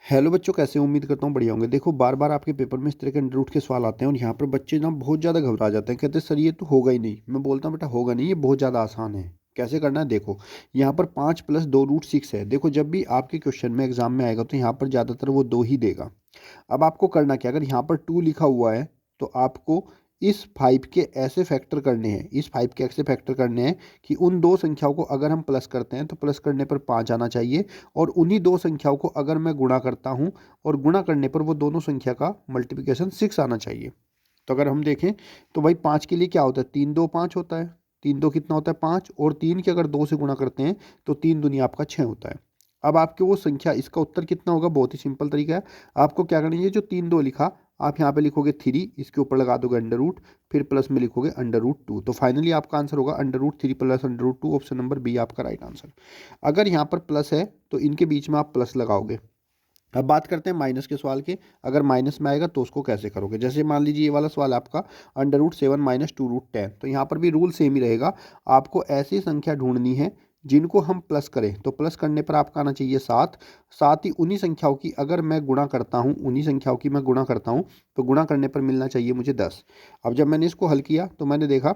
Hello बच्चों, कैसे हो? उम्मीद करता हूँ बढ़िया होंगे। देखो, बार बार आपके पेपर में इस तरह के अंडर रूट के सवाल आते हैं और यहाँ पर बच्चे ना बहुत ज़्यादा घबरा जाते हैं। कहते हैं सर ये तो होगा ही नहीं। मैं बोलता हूँ बेटा होगा नहीं, ये बहुत ज़्यादा आसान है। कैसे करना है देखो। यहाँ पर 5 + 2√6 है। देखो, जब भी आपके क्वेश्चन में एग्जाम में आएगा तो यहाँ पर ज़्यादातर वो 2 ही देगा। अब आपको करना क्या, अगर यहाँ पर 2 लिखा हुआ है तो आपको इस 5 के ऐसे फैक्टर करने हैं, इस 5 के ऐसे फैक्टर करने हैं कि उन दो संख्याओं को अगर हम प्लस करते हैं तो प्लस करने पर 5 आना चाहिए, और उन्हीं दो संख्याओं को अगर मैं गुणा करता हूँ और गुणा करने पर वो दोनों संख्या का मल्टीप्लिकेशन 6 आना चाहिए। तो अगर हम देखें तो भाई 5 के लिए क्या होता है, 3 2 5 होता है। 3 2 कितना होता है, 5, और 3 के अगर 2 से गुणा करते हैं तो 3 दूनी आपका 6 होता है। अब आपके वो संख्या, इसका उत्तर कितना होगा, बहुत ही सिंपल तरीका है। आपको क्या करना है, ये जो 3 2 लिखा, आप यहाँ पे लिखोगे 3, इसके ऊपर लगा दोगे अंडर रूट, फिर प्लस में लिखोगे √2। तो फाइनली आपका आंसर होगा √3 + √2। ऑप्शन नंबर बी आपका राइट आंसर। अगर यहाँ पर प्लस है तो इनके बीच में आप प्लस लगाओगे। अब बात करते हैं माइनस के सवाल की। अगर माइनस में आएगा तो उसको कैसे करोगे। जैसे मान लीजिए ये वाला सवाल आपका √7 - 2√10, तो यहाँ पर भी रूल सेम ही रहेगा। आपको ऐसी संख्या ढूंढनी है जिनको हम प्लस करें, तो प्लस करने पर आपका आना चाहिए 7। साथ ही उन्हीं संख्याओं की अगर मैं गुणा करता हूँ, उन्हीं संख्याओं की मैं गुणा करता हूँ तो गुणा करने पर मिलना चाहिए मुझे 10। अब जब मैंने इसको हल किया तो मैंने देखा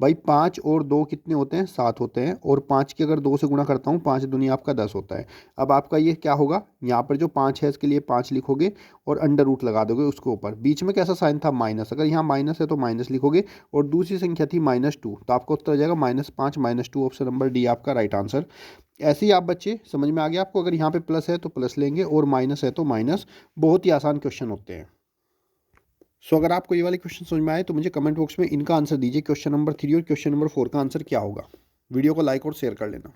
भाई 5 और 2 कितने होते हैं, 7 होते हैं, और 5 की अगर 2 से गुणा करता हूँ, 5 दूनी आपका 10 होता है। अब आपका ये क्या होगा, यहाँ पर जो 5 है इसके लिए 5 लिखोगे और अंडर रूट लगा दोगे उसके ऊपर। बीच में कैसा साइन था, माइनस। अगर यहाँ माइनस है तो माइनस लिखोगे, और दूसरी संख्या थी -2, तो आपका उत्तर आ जाएगा -5 - 2। ऑप्शन नंबर डी आपका राइट आंसर। ऐसे ही आप बच्चे, समझ में आ गया आपको। अगर यहाँ पे प्लस है तो प्लस लेंगे और माइनस है तो माइनस। बहुत ही आसान क्वेश्चन होते हैं। सो अगर आपको ये वाले क्वेश्चन समझ में आए तो मुझे कमेंट बॉक्स में इनका आंसर दीजिए। क्वेश्चन नंबर 3 और क्वेश्चन नंबर 4 का आंसर क्या होगा। वीडियो को लाइक और शेयर कर लेना।